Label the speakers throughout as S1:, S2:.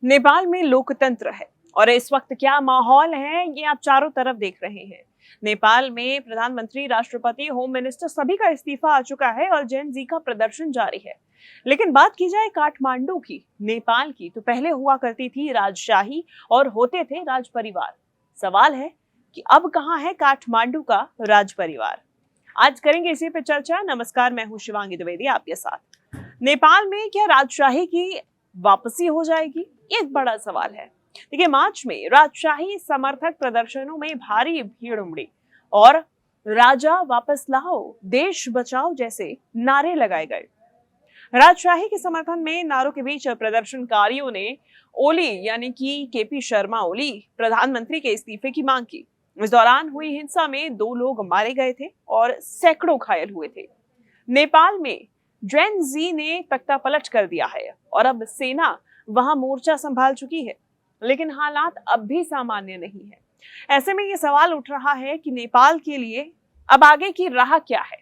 S1: नेपाल में लोकतंत्र है और इस वक्त क्या माहौल है ये आप चारों तरफ देख रहे हैं। नेपाल में प्रधानमंत्री, राष्ट्रपति, होम मिनिस्टर सभी का इस्तीफा आ चुका है और जेन जी का प्रदर्शन जारी है। लेकिन बात की जाए काठमांडू की, नेपाल की, तो पहले हुआ करती थी राजशाही और होते थे राज परिवार। सवाल है कि अब कहां है काठमांडू का राज परिवार। आज करेंगे इसी पे चर्चा। नमस्कार, मैं हूं शिवांगी द्विवेदी आपके साथ। नेपाल में क्या राजशाही की वापसी हो जाएगी, ये एक बड़ा सवाल है। देखिए, मार्च में राजशाही समर्थक प्रदर्शनों में भारी भीड़ उमड़ी और राजा वापस लाओ, देश बचाओ जैसे नारे लगाए गए। राजशाही के समर्थन में नारों के बीच प्रदर्शनकारियों ने ओली यानी कि केपी शर्मा ओली प्रधानमंत्री के इस्तीफे की मांग की। इस दौरान हुई हिंसा में 2 लोग मारे गए थे और सैकड़ों घायल हुए थे। नेपाल में जेन जी ने तख्ता पलट कर दिया है और अब सेना वहां मोर्चा संभाल चुकी है, लेकिन हालात अब भी सामान्य नहीं है। ऐसे में ये सवाल उठ रहा है कि नेपाल के लिए अब आगे की राह क्या है।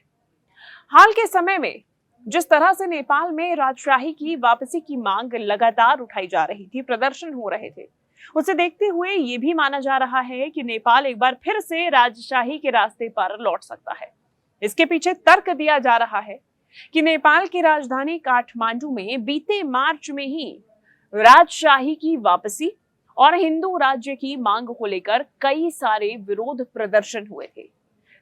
S1: हाल के समय में जिस तरह से नेपाल में राजशाही की वापसी की मांग लगातार उठाई जा रही थी, प्रदर्शन हो रहे थे, उसे देखते हुए ये भी माना जा रहा है कि नेपाल एक बार फिर से राजशाही के रास्ते पर लौट सकता है। इसके पीछे तर्क दिया जा रहा है कि नेपाल की राजधानी काठमांडू में बीते मार्च में ही राजशाही की वापसी और हिंदू राज्य की मांग को लेकर कई सारे विरोध प्रदर्शन हुए थे।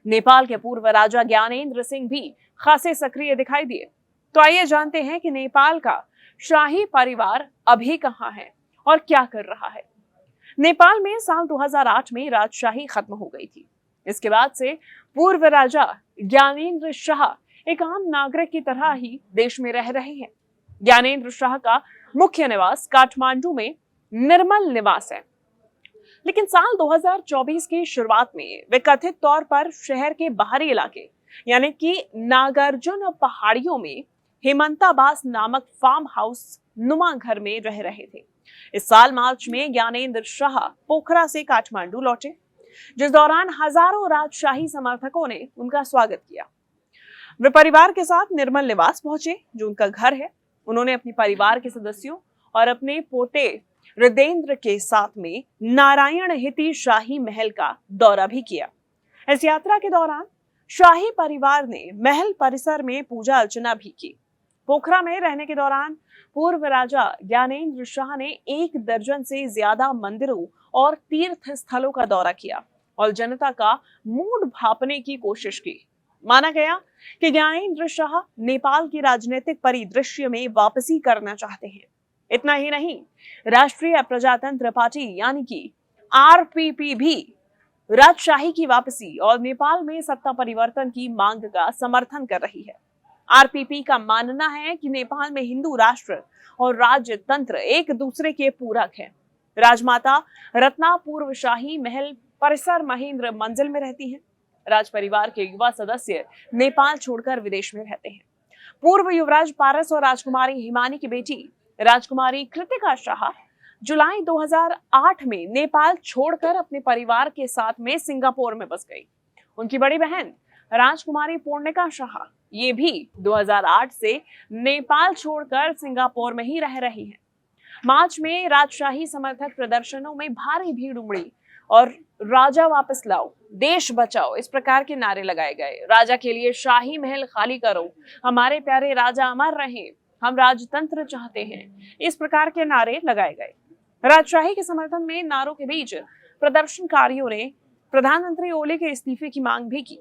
S1: नेपाल के पूर्व राजा ज्ञानेंद्र सिंह भी खासे सक्रिय दिखाई दिए। तो आइए जानते हैं कि नेपाल का शाही परिवार अभी कहां है और क्या कर रहा है। नेपाल में साल 2008 में राजशाही खत्म हो गई थी। इसके बाद से पूर्व राजा ज्ञानेंद्र शाह एक आम नागरिक की तरह ही देश में रह रहे हैं। ज्ञानेंद्र शाह का मुख्य निवास काठमांडू में निर्मल निवास है, लेकिन साल 2024 की शुरुआत में वे कथित तौर पर शहर के बाहरी इलाके यानी कि नागार्जुन पहाड़ियों में हेमंताबास नामक फार्म हाउस नुमा घर में रह रहे थे। इस साल मार्च में ज्ञानेंद्र शाह पोखरा से काठमांडू लौटे, जिस दौरान हजारों राजशाही समर्थकों ने उनका स्वागत किया। वे परिवार के साथ निर्मल निवास पहुंचे, जो उनका घर है। उन्होंने अपने परिवार के सदस्यों और अपने पोते हृदयेंद्र के साथ में नारायण हिती शाही महल का दौरा भी किया। इस यात्रा के दौरान शाही परिवार ने महल परिसर में पूजा अर्चना भी की। पोखरा में रहने के दौरान पूर्व राजा ज्ञानेंद्र शाह ने 1 दर्जन से ज्यादा मंदिरों और तीर्थ स्थलों का दौरा किया और जनता का मूड भांपने की कोशिश की। माना गया कि ज्ञानेंद्र शाह नेपाल की राजनीतिक परिदृश्य में वापसी करना चाहते हैं। इतना ही नहीं, राष्ट्रीय प्रजातंत्र पार्टी यानी कि आरपीपी भी राजशाही की वापसी और नेपाल में सत्ता परिवर्तन की मांग का समर्थन कर रही है। आरपीपी का मानना है कि नेपाल में हिंदू राष्ट्र और राजतंत्र एक दूसरे के पूरक हैं। राजमाता रत्ना पूर्व शाही महल परिसर महेंद्र मंजिल में रहती हैं। राज परिवार के युवा सदस्य नेपाल छोड़कर विदेश में रहते हैं। पूर्व युवराज पारस और राजकुमारी हिमानी की बेटी राजकुमारी कृतिका शाह जुलाई 2008 में नेपाल छोड़कर अपने परिवार के साथ में सिंगापुर में बस गई। उनकी बड़ी बहन राजकुमारी पूर्णिका शाह ये भी 2008 से नेपाल छोड़कर सिंगापुर में ही रह रही हैं। मार्च में राजशाही समर्थक प्रदर्शनों में भारी भीड़ उमड़ी और राजा वापस लाओ, देश बचाओ, इस प्रकार के नारे लगाए गए। राजा के लिए शाही महल खाली करो, हमारे प्यारे राजा अमर रहें, हम राजतंत्र चाहते हैं, इस प्रकार के नारे लगाए गए। राजशाही के समर्थन में नारों के बीच प्रदर्शनकारियों ने प्रधानमंत्री ओली के इस्तीफे की मांग भी की।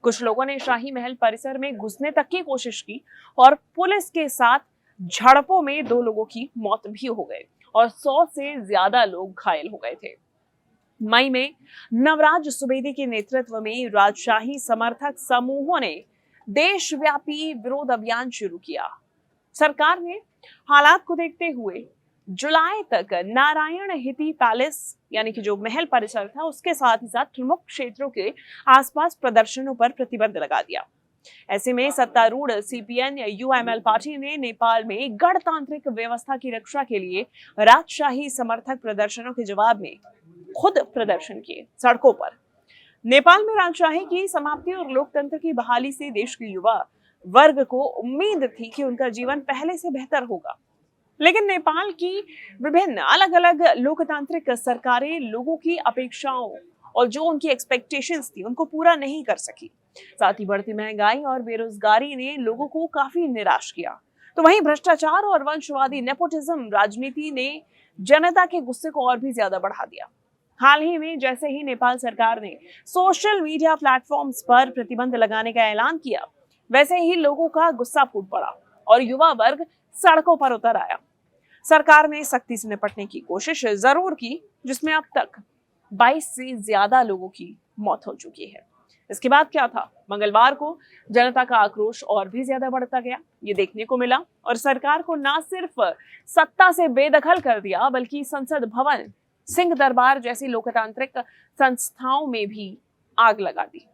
S1: कुछ लोगों ने शाही महल परिसर में घुसने तक की कोशिश की और पुलिस के साथ झड़पों में 2 लोगों की मौत भी हो गई और 100 से ज्यादा लोग घायल हो गए थे। मई में नवराज सुवेदी के नेतृत्व में राजशाही समर्थक समूहों ने देशव्यापी विरोध अभियान शुरू किया। सरकार ने हालात को देखते हुए जुलाई तक नारायण हिती पैलेस यानी कि जो महल परिसर था उसके साथ ही साथ प्रमुख क्षेत्रों के आसपास प्रदर्शनों पर प्रतिबंध लगा दिया। ऐसे में सत्तारूढ़ सीपीएन यूएमएल पार्टी ने नेपाल में गणतांत्रिक व्यवस्था की रक्षा के लिए राजशाही समर्थक प्रदर्शनों के जवाब में खुद प्रदर्शन किए सड़कों पर। नेपाल में राजशाही की समाप्ति और लोकतंत्र की बहाली से देश के युवा वर्ग को उम्मीद थी कि उनका जीवन पहले से बेहतर होगा। लेकिन नेपाल की विभिन्न अलग अलग लोकतांत्रिक सरकारें लोगों की अपेक्षाओं और जो उनकी एक्सपेक्टेशंस थी उनको पूरा नहीं कर सकी। साथ ही बढ़ती महंगाई और बेरोजगारी ने लोगों को काफी निराश किया। तो वहीं भ्रष्टाचार और वंशवादी नेपोटिज्म राजनीति ने जनता के गुस्से को और भी ज्यादा बढ़ा दिया। हाल ही में जैसे ही नेपाल सरकार ने सोशल मीडिया प्लेटफॉर्म्स पर प्रतिबंध लगाने का ऐलान किया, वैसे ही लोगों का गुस्सा फूट पड़ा और युवा वर्ग सड़कों पर उतर आया। सरकार ने सख्ती से निपटने की कोशिश जरूर की, जिसमें अब तक 22 से ज्यादा लोगों की मौत हो चुकी है। इसके बाद क्या था? मंगलवार को जनता का आक्रोश और भी ज्यादा बढ़ता गया, ये देखने को मिला और सरकार को ना सिर्फ सत्ता से बेदखल कर दिया, बल्कि संसद भवन, सिंह दरबार जैसी लोकतांत्रिक संस्थाओं में भी आग लगा दी।